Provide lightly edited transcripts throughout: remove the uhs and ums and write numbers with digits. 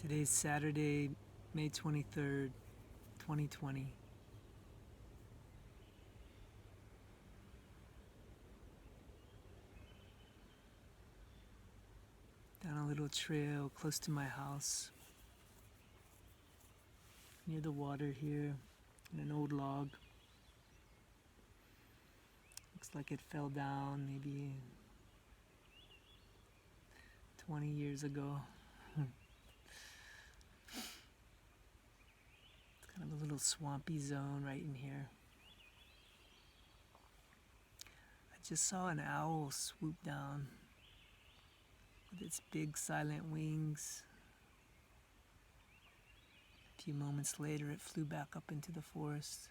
Today's Saturday, May 23rd, 2020. Down a little trail close to my house, near the water here, in an old log. Looks like it fell down maybe 20 years ago. It's kind of a little swampy zone right in here. I just saw an owl swoop down with its big silent wings. A few moments later, it flew back up into the forest.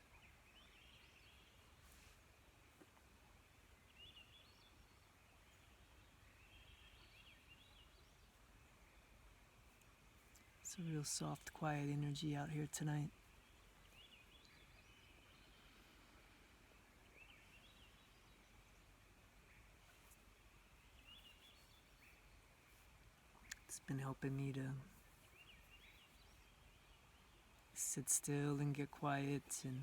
It's a real soft, quiet energy out here tonight. It's been helping me to sit still and get quiet and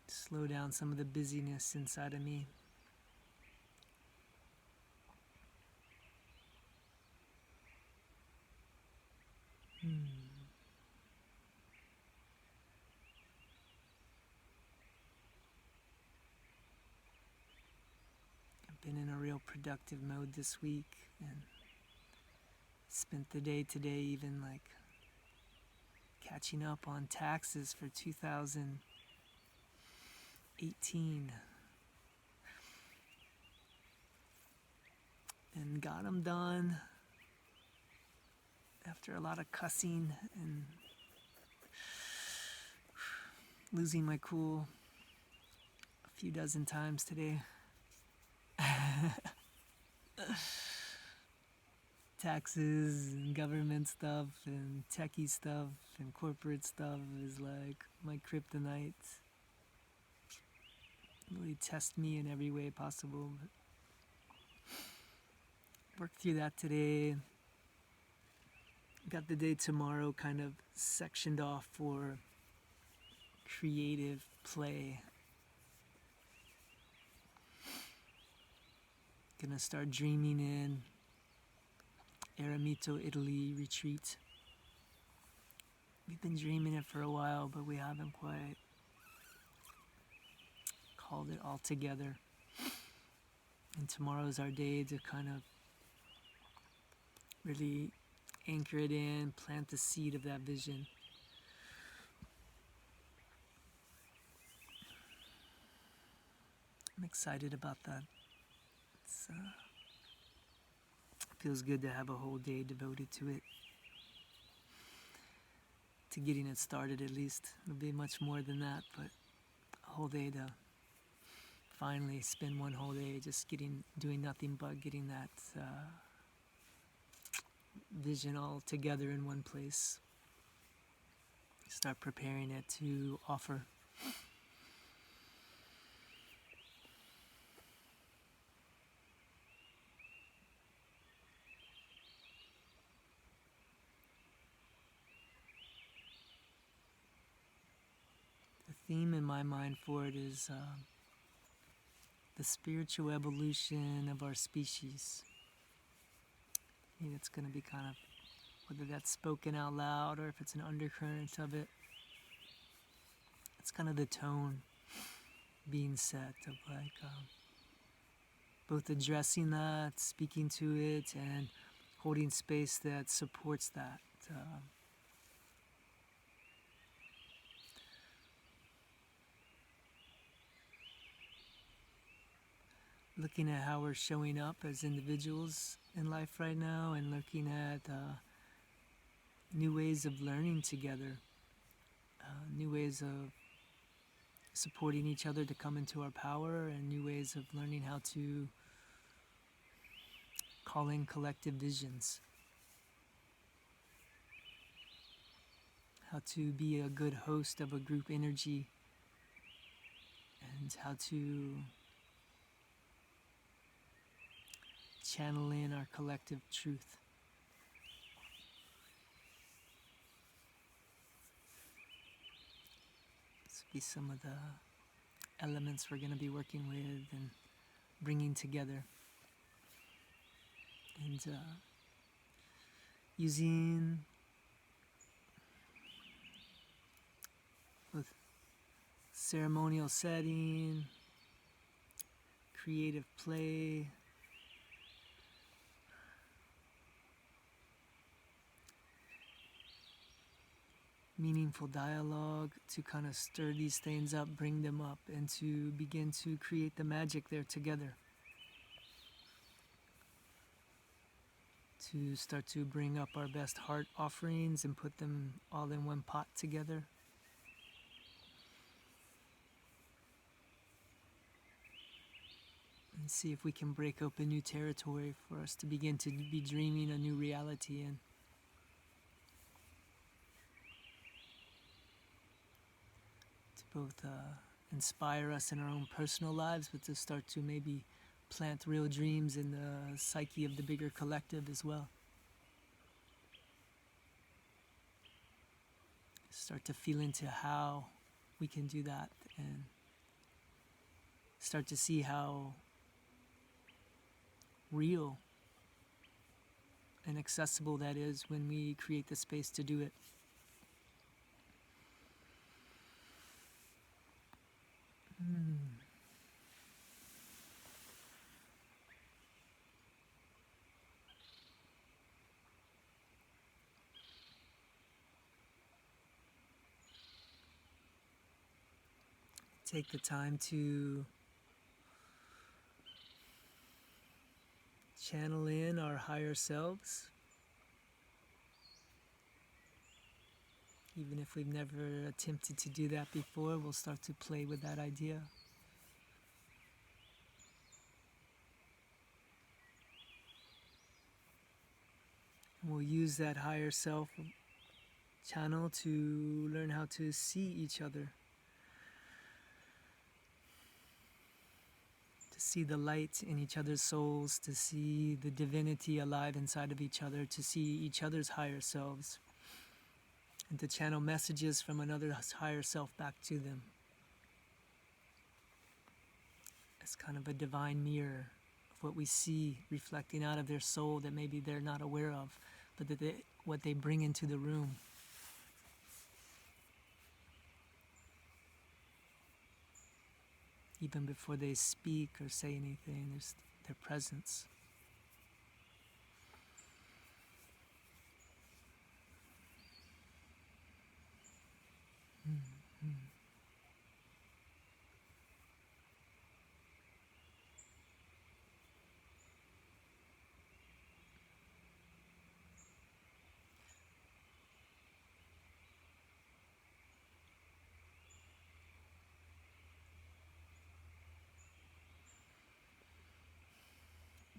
slow down some of the busyness inside of me. I've been in a real productive mode this week and spent the day today even catching up on taxes for 2018 and got them done after a lot of cussing and losing my cool a few dozen times today. Taxes and government stuff and techie stuff and corporate stuff is like my kryptonite. Really test me in every way possible. But worked through that today. Got the day tomorrow kind of sectioned off for creative play. Gonna start dreaming in Eremito, Italy retreat. We've been dreaming it for a while, but we haven't quite called it all together. And tomorrow's our day to kind of really anchor it in, plant the seed of that vision. I'm excited about that. It's feels good to have a whole day devoted to it, to getting it started at least. It'll be much more than that, but a whole day to finally spend one whole day just doing nothing but getting that vision all together in one place. Start preparing it to offer. The theme in my mind for it is the spiritual evolution of our species. I mean, it's going to be kind of, whether that's spoken out loud or if it's an undercurrent of it, it's kind of the tone being set of both addressing that, speaking to it, and holding space that supports that. Looking at how we're showing up as individuals in life right now, and looking at new ways of learning together, new ways of supporting each other to come into our power, and new ways of learning how to call in collective visions, how to be a good host of a group energy, and how to channel in our collective truth. This will be some of the elements we're going to be working with and bringing together. And using with ceremonial setting, creative play, meaningful dialogue to kind of stir these things up, bring them up, and to begin to create the magic there together. To start to bring up our best heart offerings and put them all in one pot together. And see if we can break open new territory for us to begin to be dreaming a new reality in. To both inspire us in our own personal lives, but to start to maybe plant real dreams in the psyche of the bigger collective as well. Start to feel into how we can do that and start to see how real and accessible that is when we create the space to do it. Take the time to channel in our higher selves. Even if we've never attempted to do that before, we'll start to play with that idea. And we'll use that higher self channel to learn how to see each other. To see the light in each other's souls, to see the divinity alive inside of each other, to see each other's higher selves, and to channel messages from another higher self back to them. It's kind of a divine mirror of what we see reflecting out of their soul that maybe they're not aware of, but that what they bring into the room. Even before they speak or say anything, there's their presence.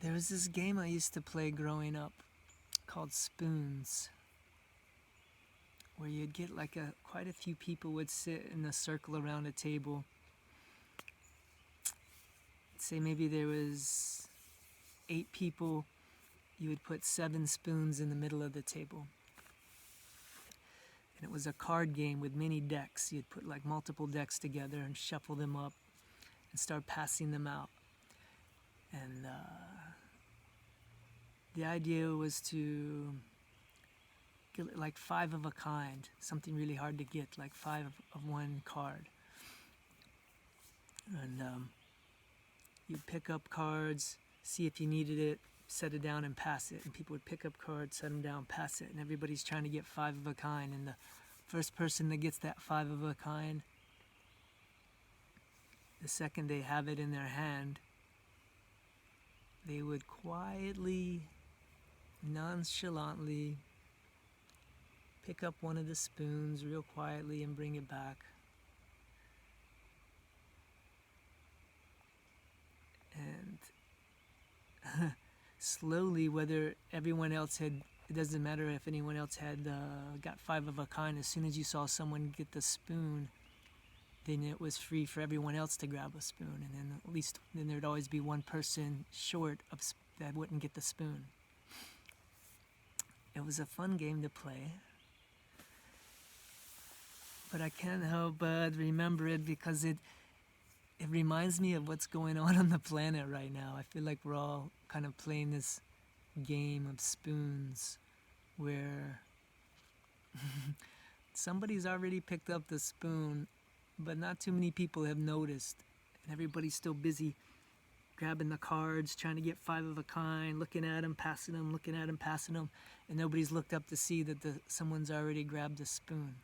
There was this game I used to play growing up called Spoons, where you'd get like quite a few people would sit in a circle around a table. Say maybe there was 8 people, you would put 7 spoons in the middle of the table. And it was a card game with many decks. You'd put like multiple decks together and shuffle them up and start passing them out. And the idea was to get like 5 of a kind, something really hard to get, like 5 of one card. And you'd pick up cards, see if you needed it, set it down and pass it. And people would pick up cards, set them down, pass it. And everybody's trying to get 5 of a kind. And the first person that gets that 5 of a kind, the second they have it in their hand, they would quietly, nonchalantly pick up one of the spoons real quietly and bring it back. And slowly, whether everyone else had, it doesn't matter if anyone else had got 5 of a kind, as soon as you saw someone get the spoon, then it was free for everyone else to grab a spoon. And then at least then there'd always be one person short of that wouldn't get the spoon. It was a fun game to play, but I can't help but remember it because it reminds me of what's going on the planet right now. I feel like we're all kind of playing this game of spoons where somebody's already picked up the spoon, but not too many people have noticed. And everybody's still busy grabbing the cards, trying to get 5 of a kind, looking at them, passing them, looking at them, passing them, and nobody's looked up to see that someone's already grabbed a spoon.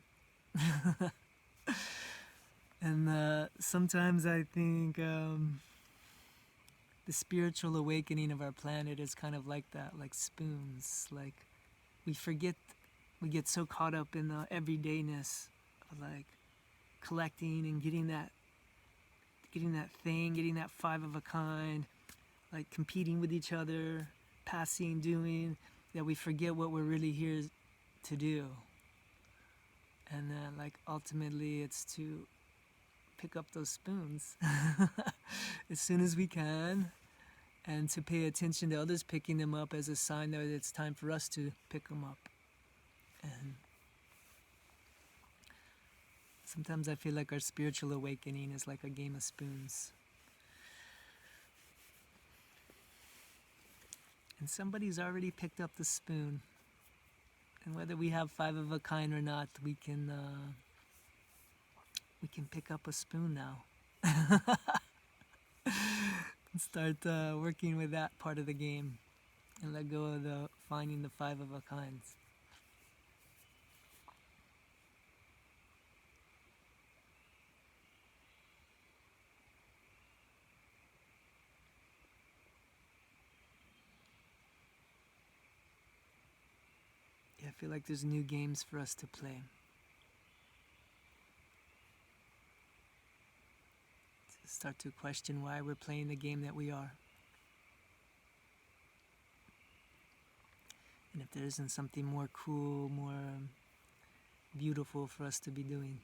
And sometimes I think the spiritual awakening of our planet is kind of like that, like spoons. Like we get so caught up in the everydayness of like collecting and getting that thing, getting that 5 of a kind, like competing with each other, passing, doing, that we forget what we're really here to do. And then like ultimately it's to pick up those spoons as soon as we can, and to pay attention to others picking them up as a sign that it's time for us to pick them up. And sometimes I feel like our spiritual awakening is like a game of spoons. And somebody's already picked up the spoon. And whether we have 5 of a kind or not, we can pick up a spoon now. And start working with that part of the game and let go of the finding the 5 of a kinds. Yeah, I feel like there's new games for us to play. To start to question why we're playing the game that we are. And if there isn't something more cool, more beautiful for us to be doing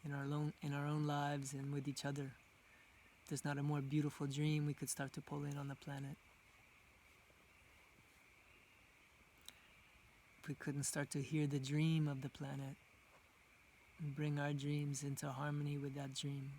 in our own lives and with each other. If there's not a more beautiful dream we could start to pull in on the planet. If we couldn't start to hear the dream of the planet and bring our dreams into harmony with that dream.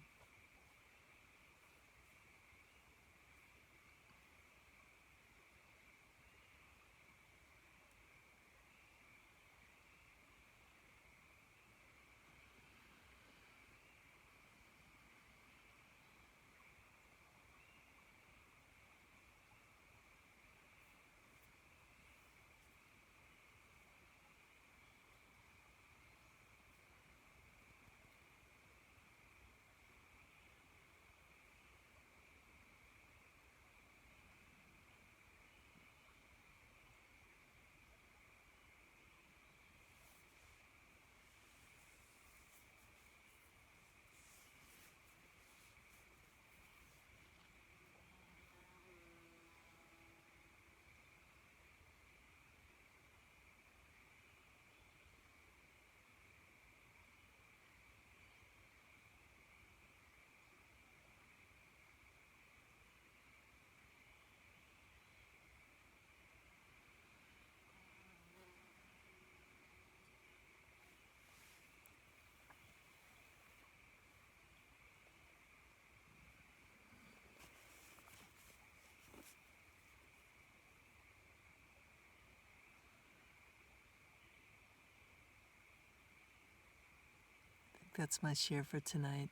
That's my share for tonight.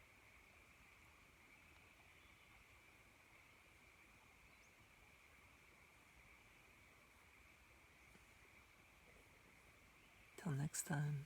Till next time.